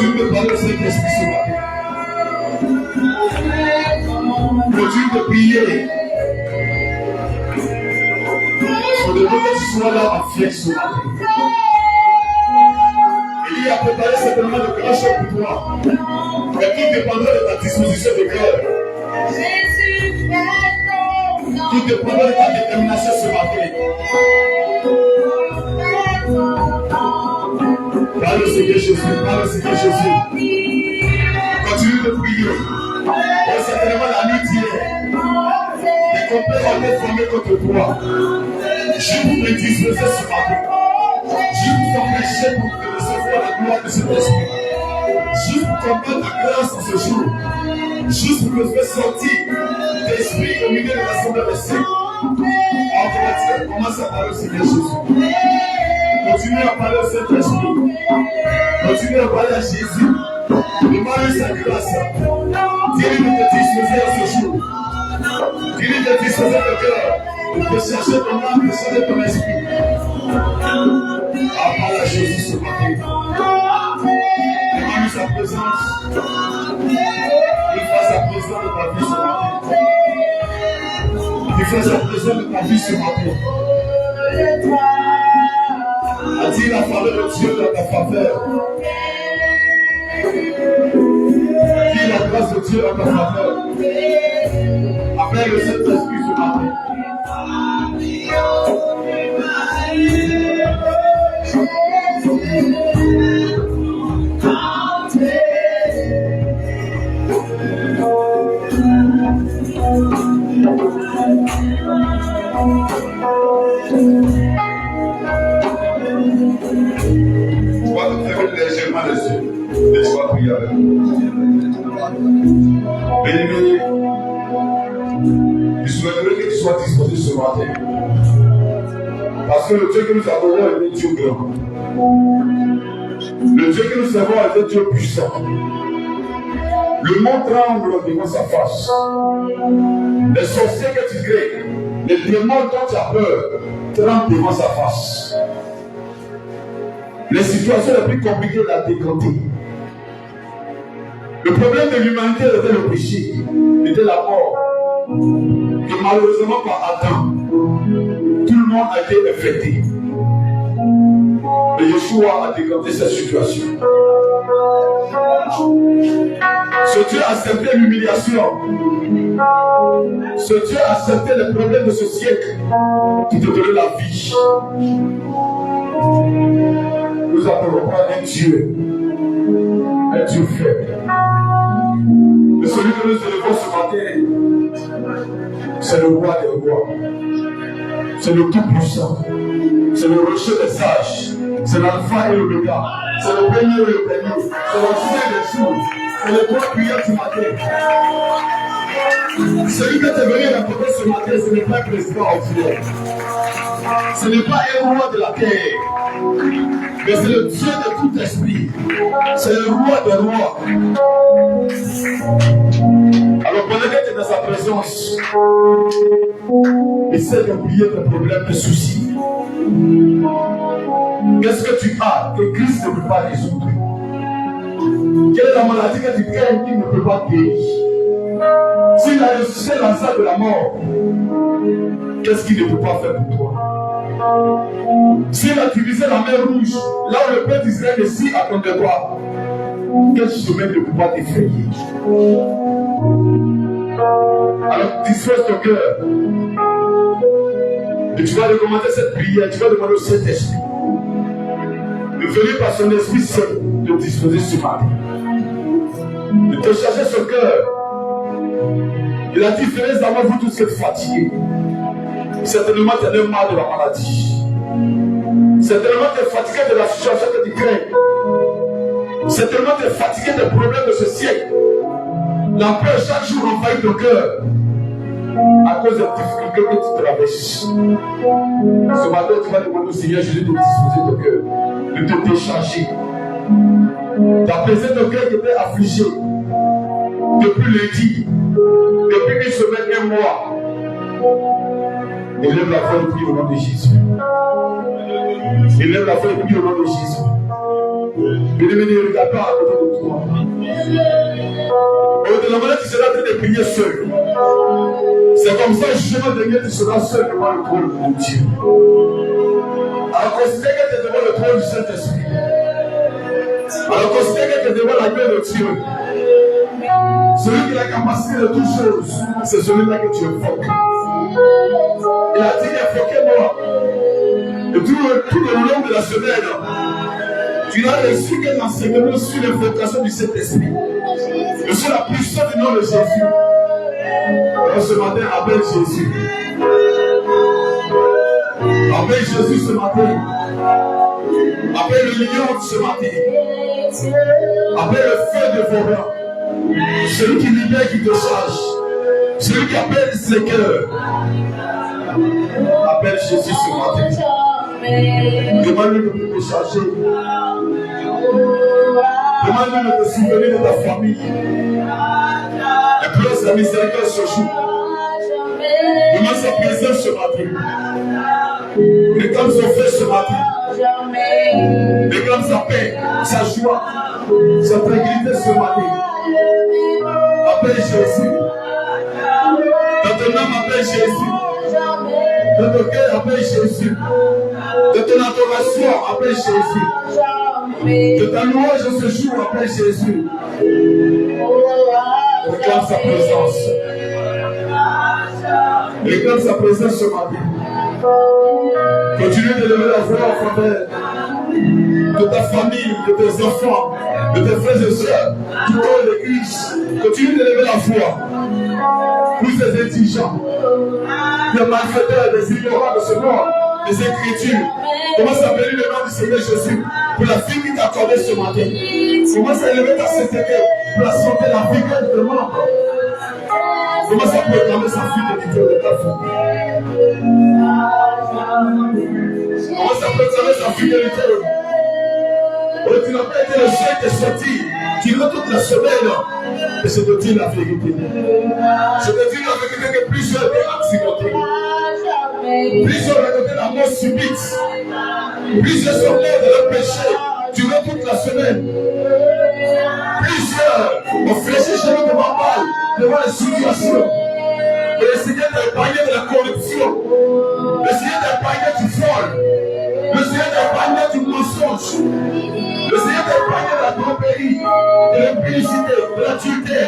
Continue de parler au Saint-Esprit ce matin. Continue de prier. On demande que tu sois là en fier ce matin. Il a préparé certainement de grands choses pour toi. Mais tout dépendra de ta disposition de cœur. Tout dépendra de ta détermination ce matin. Parle au Seigneur Jésus, parle au Seigneur Jésus. Continue de prier. Et certainement la nuit d'hier, les complets ont été formés contre toi. Je vous me disposer ce matin. Je vous empêcher pour recevoir la gloire de cet esprit. Juste pour comprendre ta grâce en ce jour. Juste pour me faire sortir d'esprit au milieu de l'assemblée des saints. Automatiquement, commence à parler au Seigneur Jésus. Continuez à parler au Saint-Esprit. Continuez à parler à Jésus. Demandez sa grâce. Dis-lui de te disposer à ce jour. Dis-lui de disposer de cœur. De chercher ton âme, de chercher ton esprit. Parle à Jésus ce matin. Demande sa présence. Il fait sa présence de ta vie ce matin. Il fait sa présence de ta vie ce matin. Attire la faveur de Dieu dans ta faveur. Attire la grâce de Dieu dans ta faveur. Appelle le Saint-Esprit ce matin. Tu vas te fermer légèrement les yeux et tu vas prier avec nous. Béni, je souhaiterais que tu sois disposé ce matin. Parce que le Dieu que nous adorons est un Dieu grand. Le Dieu que nous servons est un Dieu puissant. Le monde tremble devant sa face. Les sorciers que tu crées, les démons dont tu as peur, tremblent devant sa face. Les situations les plus compliquées l'ont décanté. Le problème de l'humanité était le péché, était la mort. Et malheureusement par Adam, tout le monde a été infecté. Et Yeshua a décanté cette situation. Ce Dieu a accepté l'humiliation. Ce Dieu a accepté les problèmes de ce siècle qui te donnait la vie. Nous n'adorons pas un Dieu faible. Mais celui que nous élevons ce matin, c'est le roi des rois. C'est le tout-puissant. C'est le rocher des sages. C'est l'alpha et l'oméga. C'est le premier et le dernier. C'est l'ancien des jours. C'est le point prière du matin. Celui que tu es venu rencontrer ce matin, ce n'est pas un président ordinaire. Ce n'est pas un roi de la terre. Mais c'est le Dieu de tout esprit. C'est le roi des rois. Alors pendant que tu es dans sa présence, essaie d'oublier tes problèmes, tes soucis. Qu'est-ce que tu as que Christ ne peut pas résoudre? Quelle est la maladie que tu crains qu'il ne peut pas guérir? S'il a ressuscité l'ensemble de la mort, qu'est-ce qu'il ne peut pas faire pour toi? S'il a divisé la mer rouge, là où le peuple d'Israël est si à ton devoir, quel chemin ne peut pas t'effrayer? Alors dispose ton cœur. Et tu vas recommander cette prière, tu vas demander au Saint-Esprit de venir par son esprit seul, de disposer ce matin, de te charger ce cœur. Il a dit, venez à moi, vous tous qui êtes fatigués. Certainement, tu as mal de la maladie. Certainement, tu es fatigué de la situation que tu crées. Certainement, tu es fatigué des problèmes de ce siècle. La peur chaque jour envahit ton cœur à cause des difficultés que tu traverses. Ce matin, tu vas demander au Seigneur Jésus de disposer ton cœur, de te décharger, d'apaiser ton cœur qui était affligé depuis lundi, depuis une semaine, un mois. Élève la voix et prie au nom de Jésus. Élève la voix et prie au nom de Jésus. Bien-aimé, ne regarde pas à côté de toi. prier seul. C'est comme ça, le chemin de Dieu, tu seras seul devant le trône de Dieu. Alors considère que tu es devant le trône du Saint-Esprit. Alors considère que tu es devant la gueule de Dieu. Celui qui a la capacité de toutes choses, c'est celui-là que tu invoques. Il a dit invoquez-moi. Et tout le long de la semaine, tu n'as reçu qu'un enseignement sur l'invocation du Saint-Esprit. Et sur la puissance du nom de Jésus. Alors ce matin, appelle Jésus. Appelle Jésus ce matin. Appelle le lion ce matin. Appelle le feu dévorant. Celui qui libère, qui te charge. Celui qui appelle ses cœurs. Appelle Jésus ce matin. Demande-lui de te charger. Demande-lui de te souvenir de ta famille. Et pleure sa miséricorde ce jour. Demande sa présence ce matin. Réclame son feu ce matin. Réclame sa paix, sa joie, sa tranquillité ce matin. Appelle Jésus. Dans ton âme, appelle Jésus. Dans ton cœur, appelle Jésus. De ton adoration, appelle Jésus. De ta louange ce jour, appelle Jésus. Réclame sa présence. Réclame sa présence ce matin. Continue de lever la voix en faveur de ta famille, de tes enfants, de tes frères et sœurs, du corps de l'église. Continue de lever la voix pour ces indigents, des malfaiteurs, des ignorants de ce monde, des Écritures. Commence à bénir le nom du Seigneur Jésus pour la vie qu'il t'a accordée ce matin. Commence à élever ta sainteté pour la santé, la vigueur de tes membres. Commence à proclamer sa fidélité de ta vie. Commence à proclamer sa fidélité. Oh, tu n'as pas été le seul qui est sorti. Tu veux toute la semaine. Et je te dis la vérité. Je te dis la vérité que plusieurs étaient accidentés. Plusieurs ont raconté la mort subite. Plusieurs sont morts de leur péché. Tu veux toute la semaine. Plusieurs ont fléché chez nous devant mal, devant les situations. Et le Seigneur t'a épargné de la corruption. Le Seigneur t'a épargné du vol. Le Seigneur t'a épargné du mensonge. Le Seigneur t'a épargné de la tromperie, de l'impudicité, de la tueté.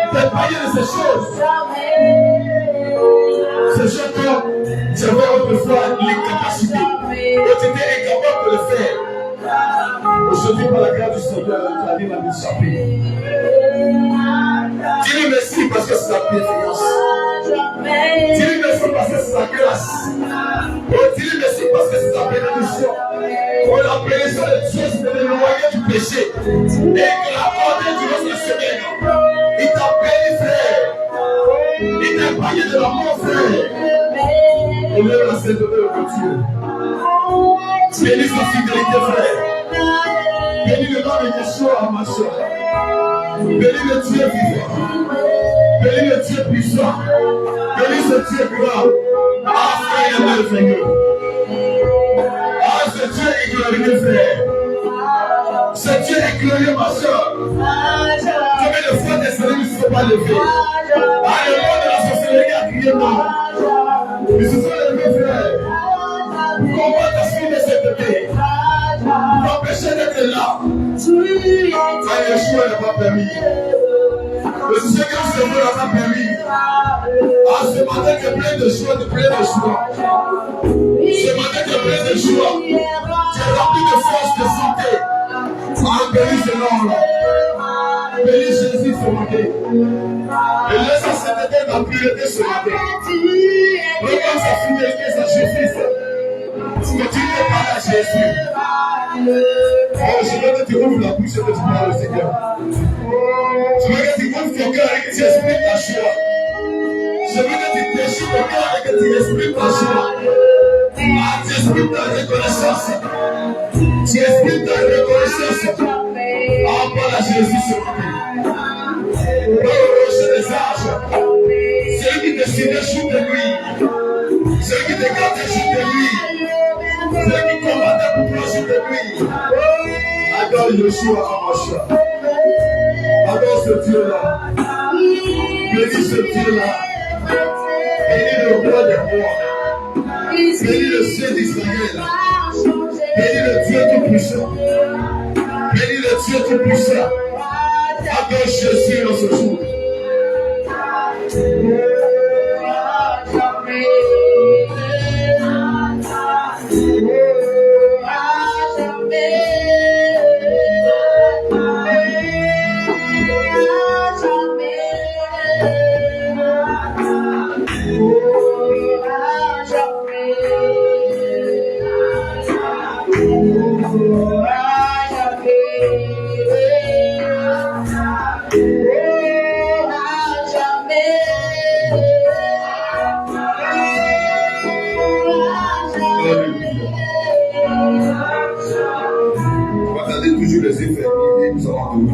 Il t'a épargné de ces choses. Ces choses que tu avais autrefois l'incapacité. Et tu étais incapable de le faire. Aujourd'hui, par la grâce du Seigneur, tu as dit la d'échapper. Dis-lui merci parce que c'est sa bienveillance. Dis-lui merci parce que c'est sa grâce. Oh, dis-lui merci parce que c'est sa bénédiction. Oh, la bénédiction de Dieu, c'est de l'éloigner du péché. Et qu'il a accordé durant la semaine. Il t'a béni, frère. Il t'a épargné de la mort, frère. Élève la sainteté de Dieu. Bénis sa fidélité, frère. Bénis le nom de Yeshua, ma soeur. Bénis le Dieu vivant. Bénis le Dieu puissant. Bénis ce Dieu grand. Ah, frère, le Seigneur. Ah, ce Dieu est glorieux, frère. Ce Dieu est glorieux, ma soeur. Combien de fois tes soeurs ne se sont pas levés? Ah, le monde de la sorcellerie a crié non. Ils se sont levés, frère. Combat ta suite de cette paix. T'empêcher d'être là. Ah, Yeshua n'a pas permis. Le Seigneur se veut n'a pas permis. Ah, ce matin, tu es plein de joie, tu es plein de joie. Ce matin, tu es plein de joie. Tu es rempli de force, de santé. Ah, bénis ce nom-là. Bénis Jésus ce matin. Et laisse sa sainteté ta priorité ce matin. Regarde sa fidélité, sa justice. Continue de parler à Jésus. Oh, je veux que tu ouvres la bouche et que tu parles au Seigneur. Je veux que tu ouvres ton cœur et que tu exprimes ta joie. Je veux que tu déchires ton cœur et que tu exprimes ta joie. Ah, tu exprimes ta reconnaissance. Tu exprimes ta reconnaissance. Ah, parle à Jésus ce matin. Oh, rocher des âges. Celui qui te suivait jour de nuit. Celui qui te gardait jour de nuit. Celui qui combattait pour toi jour de nuit. Adore Yeshua Hamashiach. Adore ce Dieu-là. Bénis ce Dieu-là. Bénis le roi des rois. Bénis le ciel d'Israël. Bénis le Dieu tout-puissant. Bénis le Dieu tout-puissant. Adore Jésus dans ce jour.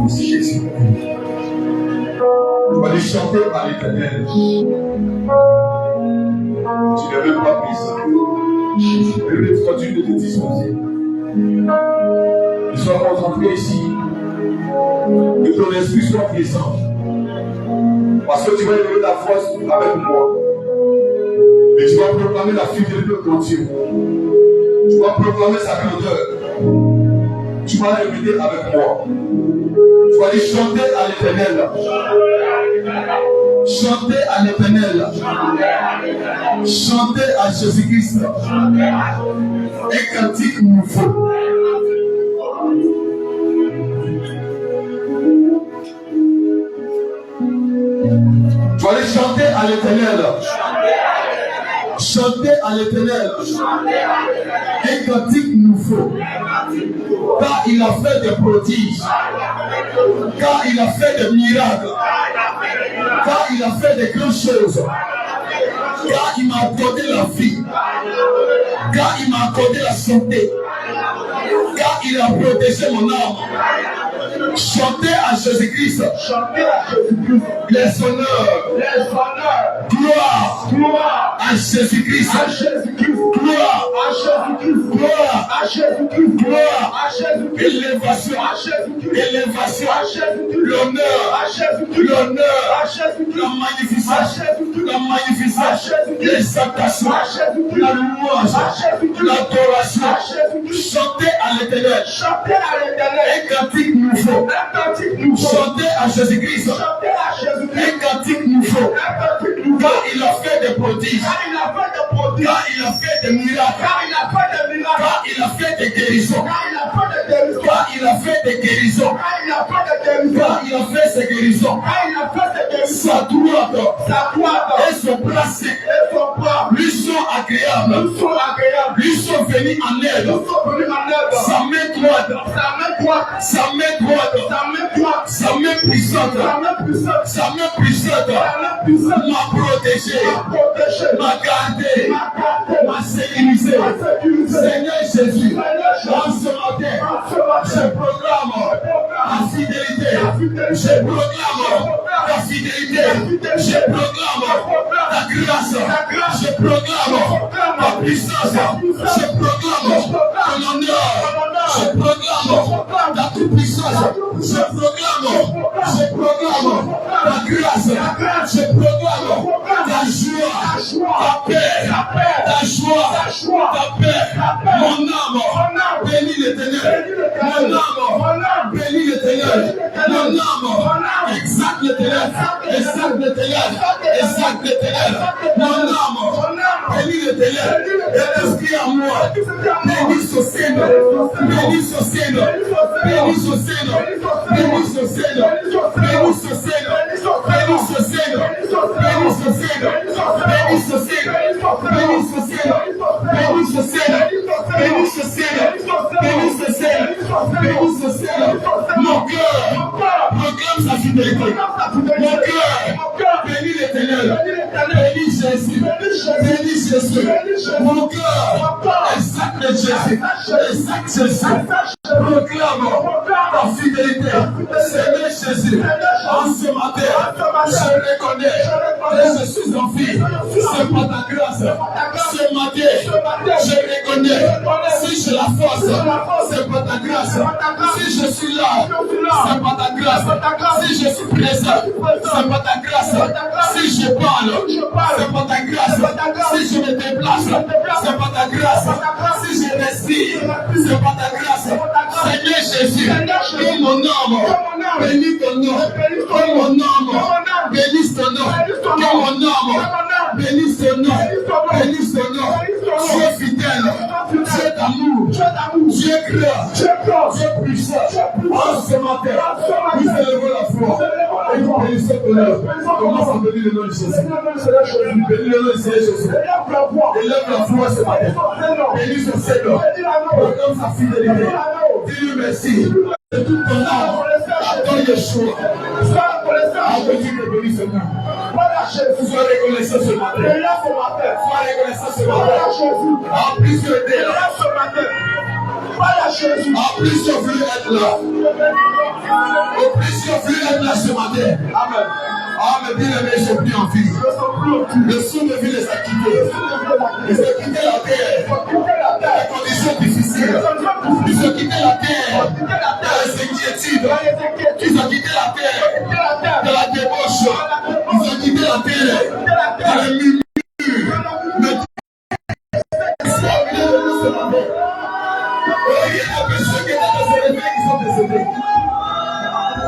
Jésus. Tu vas aller chanter à l'Éternel. Tu n'as même pas pris ça. Mais le continue de te disposer. Tu sois concentré ici. Que ton esprit soit présent. Parce que tu vas élever la force avec moi. Et tu vas proclamer la fidélité de ton Dieu. Tu vas proclamer sa grandeur. Tu vas répéter avec moi. Tu vas aller chanter à l'Éternel. Chanter à l'Éternel. Chanter à Jésus-Christ. Un cantique nouveau. Tu vas aller chanter à l'Éternel. Chanter à l'Éternel. Un cantique nouveau. Car il a fait des prodiges. Car il a fait des miracles. Car il a fait des grandes choses. Car il m'a accordé la vie. Car il m'a accordé la santé. Car il a protégé mon âme. Chantez à Jésus-Christ. Les honneurs. Gloire à Jésus-Christ. Gloire à Jésus-Christ. Gloire à Jésus-Christ. Gloire à Jésus-Christ. Élévation. Élévation. L'honneur. L'honneur. La magnificence. La magnificence. L'exaltation. La louange. L'adoration. Chantez à l'Éternel. Un cantique nouveau. Chantez à Jésus-Christ. Un cantique nouveau. Car il a fait des prodiges. Car il a fait des miracles. Car il a fait des guérisons. Car il a fait des guérisons. Car il a fait ses guérisons. Sa droite et son bras sec lui sont agréables. Lui sont venus en aide. Sa main droite. Sa main droite. Sa main puissante. Sa main puissante m'a protégé, m'a gardé, m'a sécurisé. Seigneur Jésus, en ce matin, je proclame la fidélité. Je proclame la fidélité. Je proclame la grâce. Je proclame la puissance. Je proclame ton honneur. Je proclame la toute-puissance. Je proclame la grâce. Je proclame ta joie, ta paix, ta joie, ta paix. Mon âme bénit l'Éternel. Mon âme bénit l'Éternel. Mon âme exalte l'Éternel. Exalte l'Éternel. Exalte l'Éternel. Mon âme bénit l'Éternel. Et tout ce qui est en moi, bénis son Seigneur. Bénis son Seigneur. Bénis son Seigneur. Bénis son Seigneur. Bénis son Seigneur. Bénis son Seigneur. Bénis son Seigneur. Bénis ce Seigneur. Bénis ce Seigneur. Bénis ce Seigneur. Bénis ce Seigneur. Bénis ce Seigneur. Bénis ce Seigneur. Mon cœur proclame sa fidélité. Mon cœur bénit l'Éternel. Bénis Jésus. Bénis Jésus. Mon cœur exalte Jésus. Exalte Jésus. Proclame ta fidélité. Seigneur Jésus. En ce matin, je reconnais que je suis en vie. C'est pas ta grâce. Ce matin, je reconnais. Si j'ai la force, c'est pas ta grâce. Si je suis là, c'est pas ta grâce. grâce. Si je suis présent, c'est pas ta grâce. Si je parle, c'est pas ta grâce. Si je me déplace, c'est pas ta grâce. Si je respire, c'est pas ta grâce. Seigneur Jésus, que mon âme bénis ton nom. Que mon âme bénisse ton nom. Que mon âme bénisse ton nom. Bénisse ton nom. Tu es fidèle. Tu es d'amour. Tu es grand. Tu es puissant. En ce matin, nous élevons la foi. Et nous bénissons ton nom. Commence à bénir le nom de Jésus. Bénis le nom de Jésus. Élève la foi ce matin. Bénis son Seigneur. Proclame sa fidélité. Dis-lui merci. De tout ton âme. Attends Yeshua. Dis que bénis ce nom. Sois reconnaissant ce matin. Sois reconnaissant ce matin. En plus de Dieu. En plus, je veux être là. En plus, je veux être là ce matin. Amen. Ah, mais bien aimé, je prie en vie. Le son de vie les a quittés. Ils ont quitté la terre. Les conditions difficiles. Ils ont quitté la terre. Dans les inquiétudes. Ils ont quitté la terre. Dans la débauche. Ils ont quitté la terre. Dans les murmures. Il y a des personnes qui sont dans les qui sont décédées.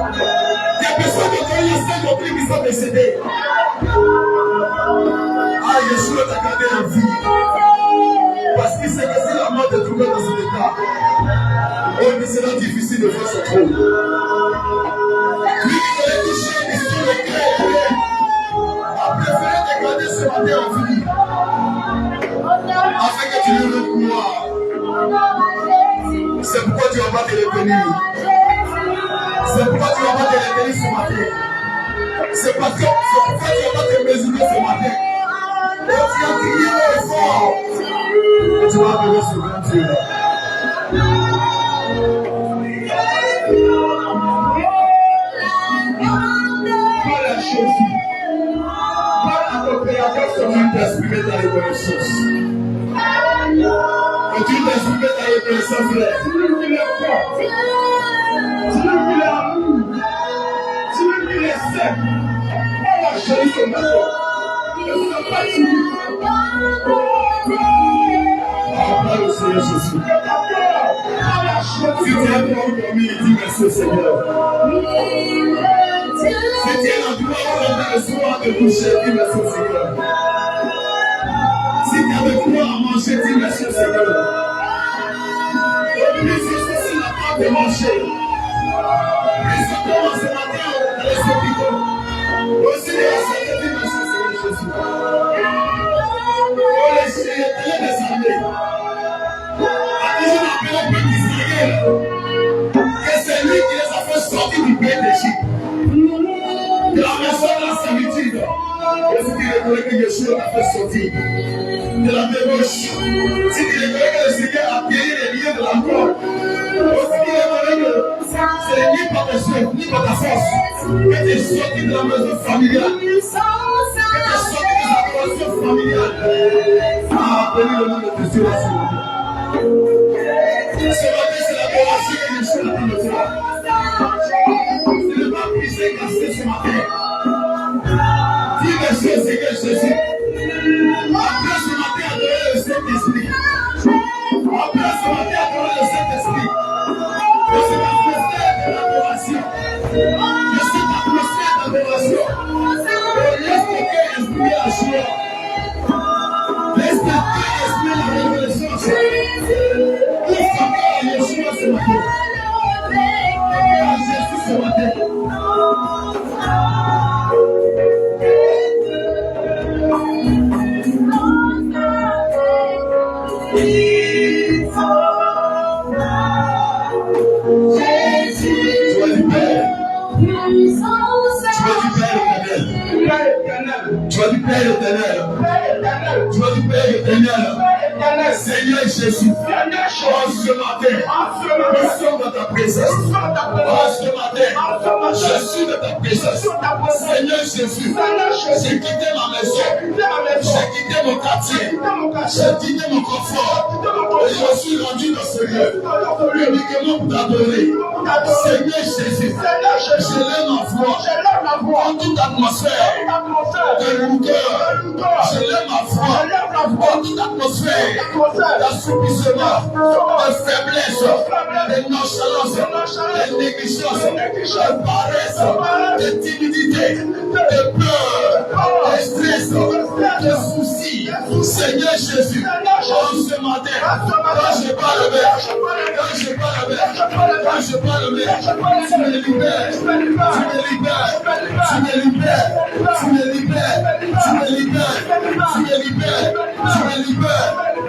Il y a des personnes qui ont qui sont décédées. Ah, Yeshua t'a gardé en vie. Parce qu'il sait que si la mort te trouvait dans cet état, oh, mais c'est difficile de faire son trône. Lui qui connaît toucher l'histoire de cœur, a préféré te garder ce matin en vie. Afin que tu lui rendes gloire. C'est pourquoi tu vas pas te retenir. C'est pourquoi tu vas pas te retenir ce matin. C'est parce que tu vas pas te mesurer ce matin. Et tu as crié au fort. Et tu vas venir sur grand Dieu. Parle à Jésus. Parle à ton Créateur seulement d'exprimer ta reconnaissance. Continue d'exprimer ta reconnaissance, frère. C'est lui qui est fort. C'est lui qui est amour. C'est lui qui est sec. Parle à Jésus ce matin. Ne sois pas timide. Parle au Seigneur Jésus. Parle à Jésus. Si tu es endormi, dis merci au Seigneur. Si tu es endormi, le soir de coucher, dis merci au Seigneur. Si tu as de quoi à manger, dis merci au Seigneur. Mais si ceci n'a pas de manger, mais si tu commences ce matin dans les hôpitaux, aussi la santé, dis merci au Seigneur Jésus. Oh les chiens, les armées, a toujours appelé au peuple d'Israël que c'est lui qui les a fait sortir du pays d'Égypte, de la maison de la servitude. Et si tu reconnais que Yeshua t'a fait sortir de la débauche, si tu reconnais que le Seigneur a payé les liens de la mort, si tu reconnais que c'est ni par tes soins, ni par ta force, que tu es sorti de la maison familiale, que tu es sorti de la relation familiale, ah, appelez le nom de Jésus là ce matin. Ce matin, c'est l'adoration que Yeshua attend de toi. C'est ne pas briser, casser ce matin. Dis merci au Seigneur Jésus. Après ce matin, adorer le Saint-Esprit. Après ce matin, adorer le Saint-Esprit. Que c'est l'atmosphère de l'adoration. Que c'est l'atmosphère d'adoration. Laisse ton cœur exprimer la joie. Laisse ton cœur exprimer la reconnaissance. Laisse ton cœur à Yeshua ce matin. À Jésus ce matin. Tu as du Père éternel. Tu as du Père éternel. Seigneur Jésus, en ce matin, nous sommes dans ta présence. En ce matin, je suis dans ta présence. Seigneur Jésus, j'ai quitté ma maison, j'ai quitté mon quartier, j'ai quitté mon confort. Et je suis rendu dans ce lieu uniquement pour t'adorer, Seigneur Jésus, je lève ma voix dans toute atmosphère de lourdeur. Je lève ma voix dans toute atmosphère d'assouplissement, de faiblesse, de nonchalance, de négligence, de paresse, de timidité, de peur, de stress, de soucis. Seigneur Jésus, en ce matin, quand je parle avec, quand je parle avec, quand je parle avec, tu me libères, tu me libères, tu me libères, tu me libères, tu me libères, tu me libères, tu me libères,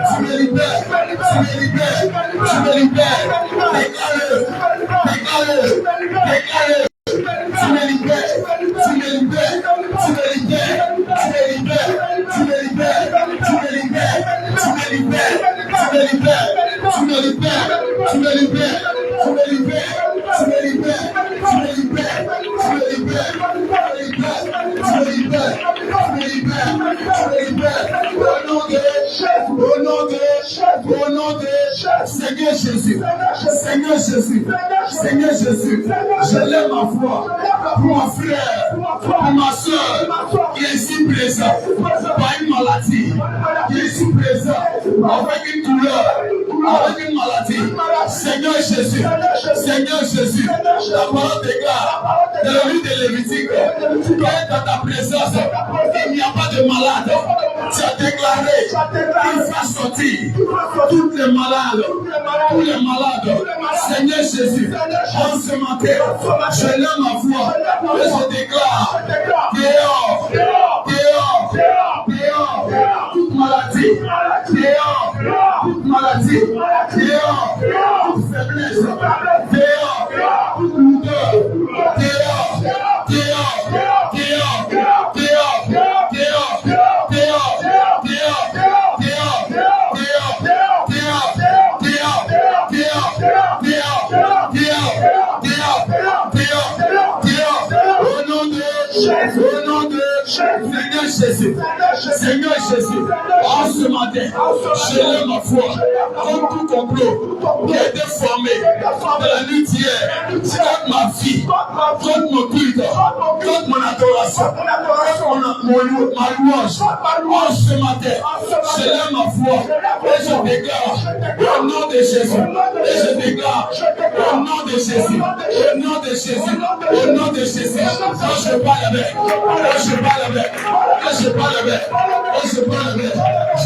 tu me libères, tu me libères, tu me libères, déclare-le, déclare-le, déclare-le. Tu me libères, tu me libères, tu me libères, tu me libères, tu me libères, tu me libères, tu me libères, tu me libères, tu me libères, tu me libères, tu me libères, tu me libères, tu me libères, tu me libères, tu me libères, au nom de Seigneur Jésus, Seigneur Jésus, Seigneur Jésus, je lève ma voix pour mon frère, pour ma soeur qui est ici présent, par une maladie, qui est ici présent, avec une douleur, avec une maladie. Seigneur Jésus, Seigneur Jésus, la parole déclare dans le livre de Lévitique que dans ta présence, il n'y a pas de malade. Tu as déclaré qu'il va sortir tous les malades, tous les malades. Seigneur Jésus, en ce matin, je lève ma voix et je déclare dehors, dehors, dehors, toute maladie, dehors, toute maladie, dehors, toute faiblesse, dehors, toute lourdeur, dehors, dehors, dehors, dehors, dehors, Seigneur Jésus, en ce matin, je lève ma foi contre tout complot qui a été formé dans la nuit d'hier, contre ma vie, contre mon culte, contre mon adoration, contre ma louange. En ce matin, je lève ma foi et je déclare au nom de Jésus, et je déclare au nom de Jésus, au nom de Jésus, au nom de Jésus, quand je parle avec, quand je parle avec, quand je parle avec, quand je parle avec,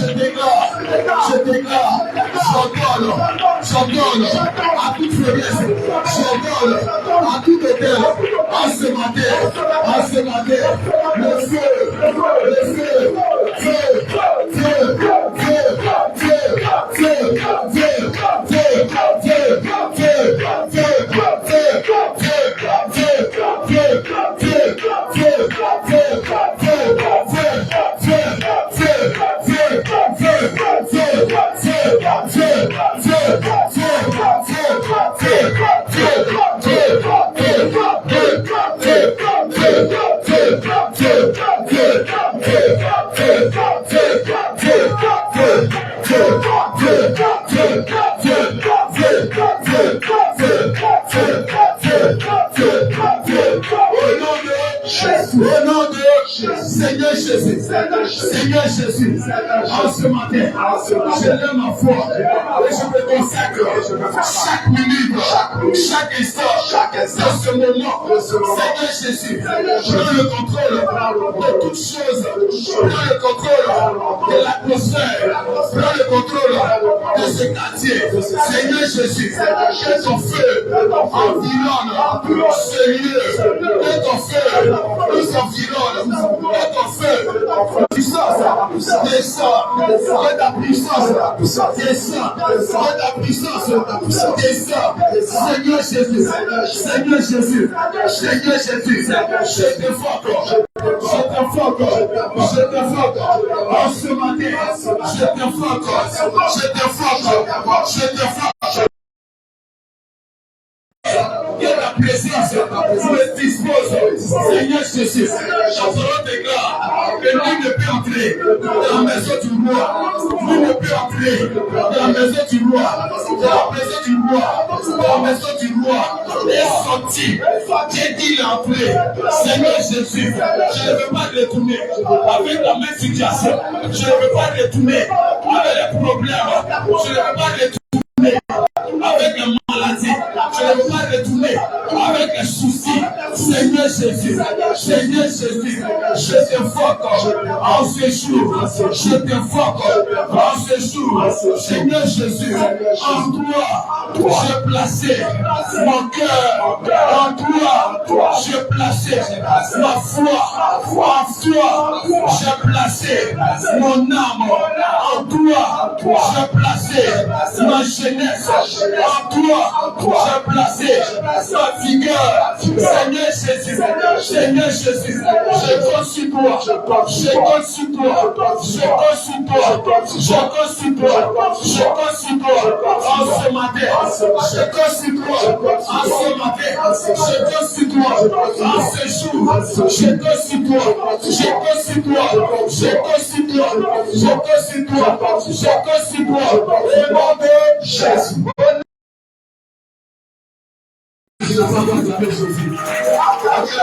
je déclare, j'ordonne à toute faiblesse, j'ordonne à tout hôtel, en ce matin, le feu, Seigneur Jésus, Seigneur Jésus, en ce matin, je lève ma foi et je me consacre chaque minute, chaque instant, dans ce moment. Seigneur Jésus, prends le contrôle de toutes choses, prends le contrôle de l'atmosphère, prends le contrôle de ce quartier. Seigneur Jésus, que ton feu environne ce lieu, que ton feu nous environne, que ton feu, puissance, descend, que ta puissance, descend, que ta puissance, descend. Seigneur Jésus, Seigneur Jésus, Seigneur Jésus, je t'invoque, en ce matin, je t'invoque. Que la présence me dispose, Seigneur Jésus, je te déclare que L'ennemi ne peut entrer dans la maison du roi. Lui ne peut entrer dans la maison du roi. Dans la maison du roi. Dans la maison du roi. Il est sorti. J'ai dit il est entré. Seigneur Jésus, je ne veux pas retourner avec la même situation. Je ne veux pas retourner avec les problèmes. Je ne veux pas retourner avec la maladie. Je ne veux pas retourner avec les soucis. Seigneur Jésus, Seigneur Jésus, je t'invoque en ce jour. Je t'invoque en ce jour. Seigneur Jésus, en toi, j'ai placé mon cœur. En toi, j'ai placé ma foi. En toi, j'ai placé mon âme. En toi, j'ai placé ma jeunesse. En toi, j'ai placé ma vigueur. Seigneur Jésus, Seigneur Jésus, je compte sur toi. Je compte sur toi. Je compte sur toi. Je compte sur toi. Je compte sur toi. En ce matin, je compte sur toi. En ce matin, je compte sur toi. En ce jour, je compte sur toi. Je compte sur toi. Je compte sur toi. Je compte sur toi. Je compte sur toi. Au nom de Jésus. Je ne sais pas acclamer Jésus.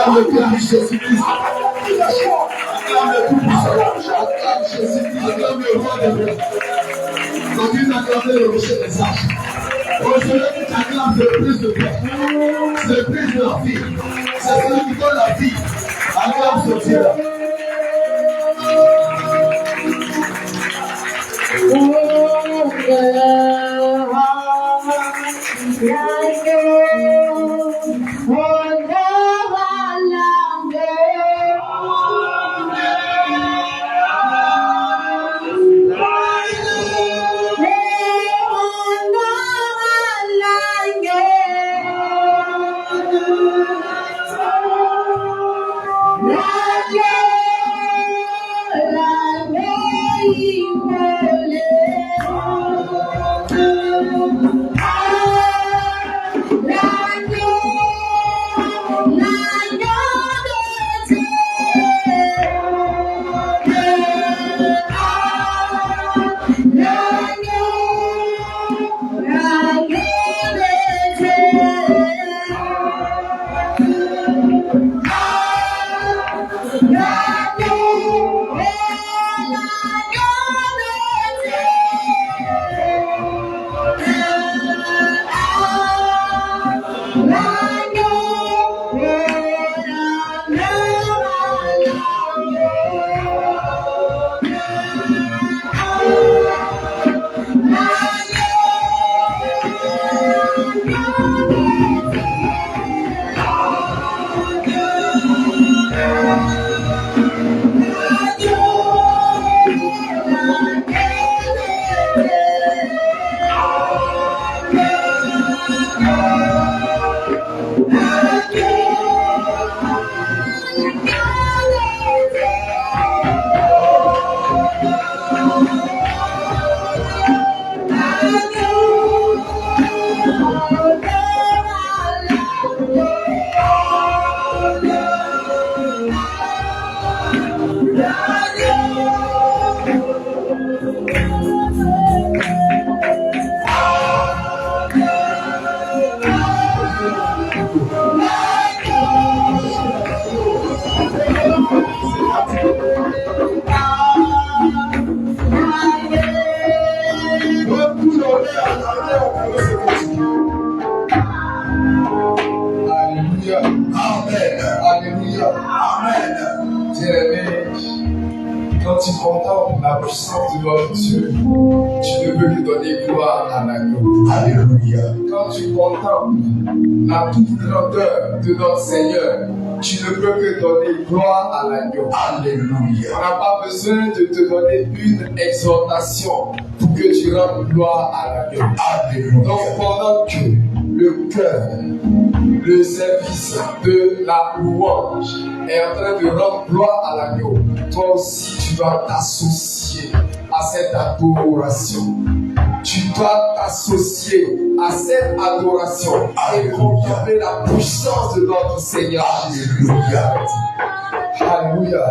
Acclame Jésus-Christ. Acclame le Tout-Puissant. Acclame Jésus-Christ. Acclame le Roi des Rois. Continue d'acclamer le rocher des sages. Aujourd'hui, tu acclames le prince de paix. C'est le prince de la vie. C'est celui qui donne la vie. Acclame ce Dieu. La toute grandeur de notre Seigneur, tu ne peux que donner gloire à l'agneau. Alléluia. On n'a pas besoin de te donner une exhortation pour que tu rendes gloire à l'agneau. Alléluia. Donc pendant que le cœur, le service de la louange est en train de rendre gloire à l'agneau, toi aussi tu dois t'associer à cette adoration. Tu dois t'associer à cette adoration et contempler la puissance de notre Seigneur Jésus. Alléluia. Alléluia.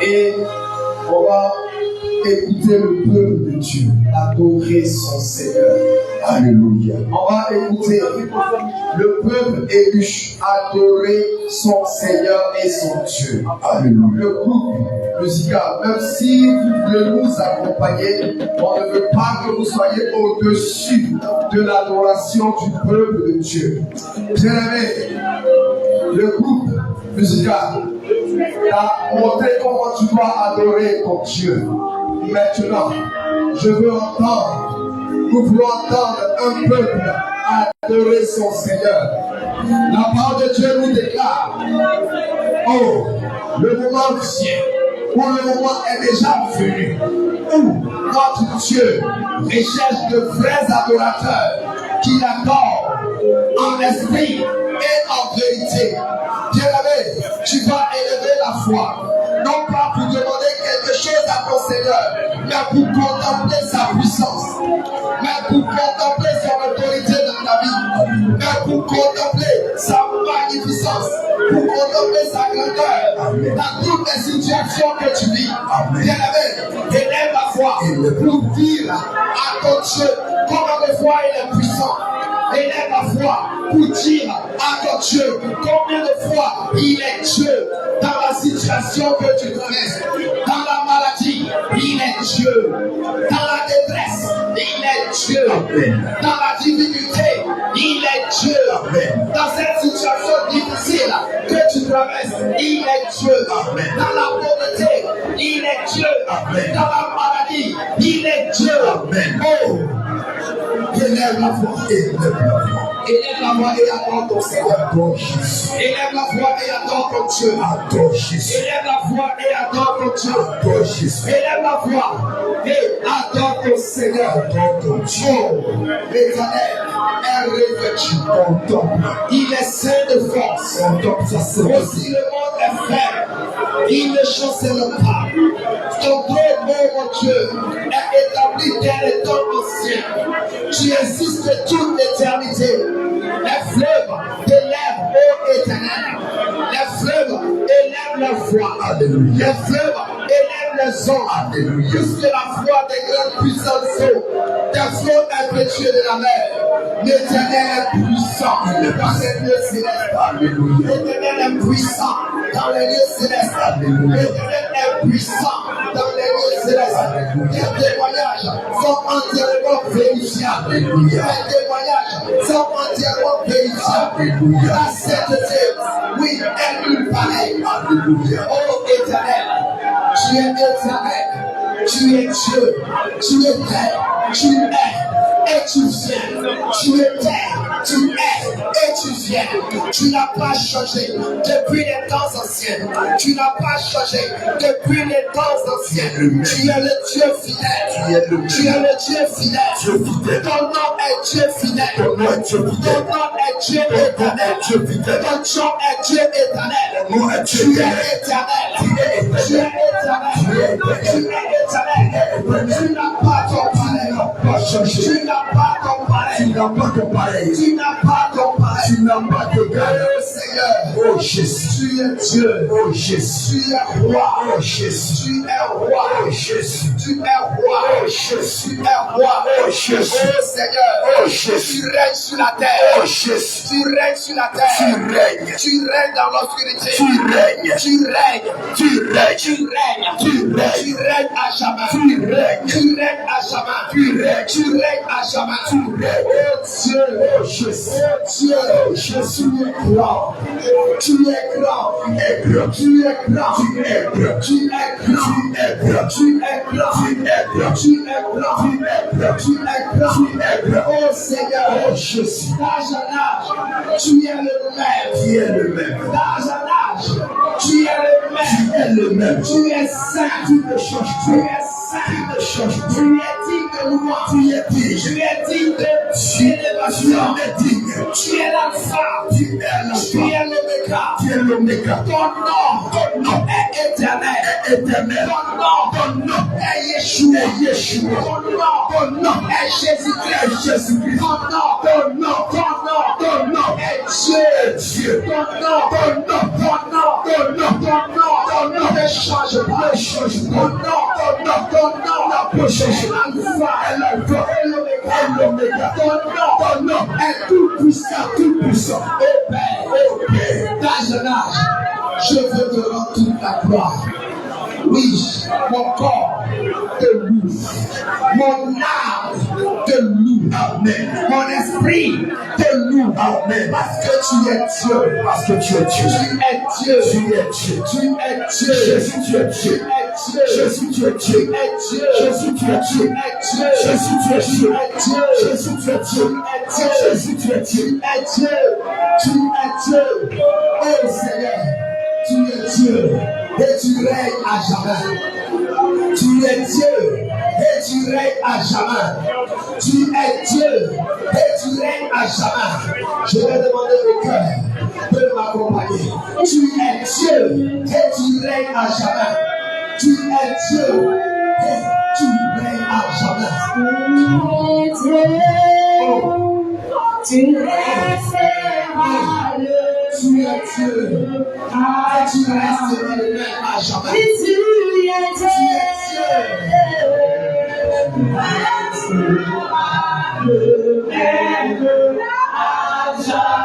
Et on va écouter le peuple de Dieu adorer son Seigneur. Alléluia. On va écouter le peuple élu adorer son Seigneur et son Dieu. Alléluia. Le groupe musical, même si vous voulez nous accompagner, on ne veut pas que vous soyez au-dessus de l'adoration du peuple de Dieu. Bien-aimé, le groupe musical t'a montré comment tu dois adorer ton Dieu. Maintenant, je veux entendre, nous voulons entendre un peuple adorer son Seigneur. La parole de Dieu nous déclare, oh, le moment vient, où le moment est déjà venu, où notre Dieu recherche de vrais adorateurs qui l'adorent en esprit et en vérité. Bien-aimé, tu vas élever la foi, non pas pour demander quelque chose à ton Seigneur, mais pour contempler sa puissance, mais pour contempler son autorité dans ta vie, mais pour contempler sa magnificence, pour contempler sa grandeur dans toutes les situations que tu vis. Bien-aimé, élève la foi pour dire à ton Dieu combien de fois il est puissant. Élève la foi pour dire à ton Dieu combien de fois il est Dieu dans la situation que tu traverses, dans la maladie, il est Dieu, dans la détresse, il est Dieu, dans la difficulté, il est Dieu, dans cette situation difficile que tu traverses, il est Dieu, dans la pauvreté, il est Dieu, dans la maladie, il est Dieu. Oh, élève la foi, élève la foi. Élève la voix et attends ton Seigneur. Élève la voix et attends ton Dieu. Élève la voix et attends ton Dieu. Élève la voix et attends ton Seigneur. Oh, l'Éternel est revêtu. Il est saint de force. Aussi le monde est faible. Il ne chancelle pas. Ton trône, oh mon Dieu, est établi dès les temps anciens. Tu existes de toute l'éternité. Les fleuves t'élèvent, ô Éternel. Les fleuves élèvent leur voix. Les fleuves élèvent des eaux. Alléluia. Puisque la foi des grandes puissantes eaux, des flots impétueux de la mer. L'Éternel est puissant dans les lieux célestes. Alléluia. L'Éternel est puissant dans les lieux célestes. L'Éternel est puissant dans les lieux célestes. Les témoignages sont entièrement vérifiables. Les témoignages sont entièrement vérifiables. La sainteté, oui, elle lui paraît. Oh Éternel, tu es éternel, tu es Dieu, tu étais, tu es et tu viens. Tu étais, tu es et tu viens. Tu n'as pas changé depuis les temps anciens. Tu n'as pas changé depuis les temps anciens. Tu es le Dieu fidèle. Tu es le Dieu fidèle. Ton nom est Dieu fidèle. Ton nom est Dieu éternel. Ton nom est Dieu éternel. Tu es éternel. Tu es éternel. Tu es éternel. Tu n'as pas ton pareil. Tu n'as pas ton pareil. Tu n'as pas ton pareil. Tu n'as pas ton pareil. Tu n'as pas ton pareil. Seigneur, oh Jésus, tu es Dieu. Oh Jésus, tu es roi. Oh Jésus, tu es roi. Oh Jésus, tu es roi. Oh Jésus, tu es roi. Oh Jésus, oh Seigneur, oh Jésus, tu règnes sur la terre. Oh Jésus, tu règnes sur la terre. Tu règnes. Tu règnes dans l'obscurité. Tu règnes. Tu règnes. Tu règnes. Tu règnes. Tu règnes. Tu règnes à jamais. Tu règnes. Tu règnes à jamais. Tu règnes. Tu règnes à jamais. Tu règnes. Oh Dieu, oh Jésus, oh Dieu, oh Jésus, tu es grand. Tu es grand. Tu es grand. Tu es grand. Tu es grand. Tu es grand. Tu es grand. Tu es grand. Tu es grand. Tu es grand. Tu es grand. Oh Seigneur, oh Jésus, d'âge en âge, tu es le même. Tu es le même. D'âge en âge, tu es le même. Tu es le même. Tu es saint. Tu ne changes. Tu es saint. Tu ne changes. Tu es digne de louange. Tu es digne. Tu es digne de élévation. Tu es digne. Tu es l'alpha. Tu es l'alpha. Tu es l'oméga. Tu es l'oméga. Ton nom est éternel. Ton nom est Yeshua. Ton nom est Jésus-Christ. Ton nom est Dieu. Ton nom ne change pas. Ton nom n'a pas changé. L'alpha et l'oméga. Ton nom est tout puissant. Oh Père, d'âge en âge, je veux te rendre toute la gloire. Oui, mon corps te loue, mon âme te loue, amen. Mon esprit te loue, amen. Parce que tu es Dieu, parce que tu es Dieu. Tu es Dieu, tu es Dieu, tu es Dieu. Jésus, tu es Dieu. Jésus, tu es Dieu. Jésus, tu es Dieu. Jésus, tu es Dieu. Jésus, tu es Dieu. Jésus, tu es Dieu. Tu es Dieu. Oh Seigneur, tu es Dieu. Et tu règnes à jamais. Tu es Dieu et tu règnes à jamais. Tu es Dieu et tu règnes à jamais. Je vais demander au cœur de m'accompagner. Tu es Dieu et tu règnes à jamais. Tu es Dieu et tu règnes à jamais. Tu es Dieu. Tu restes mal. Tu es Dieu. Et tu restes le même à jamais. Tu es Dieu. Tu restes le même à jamais. Tu es Dieu. Le même à jamais.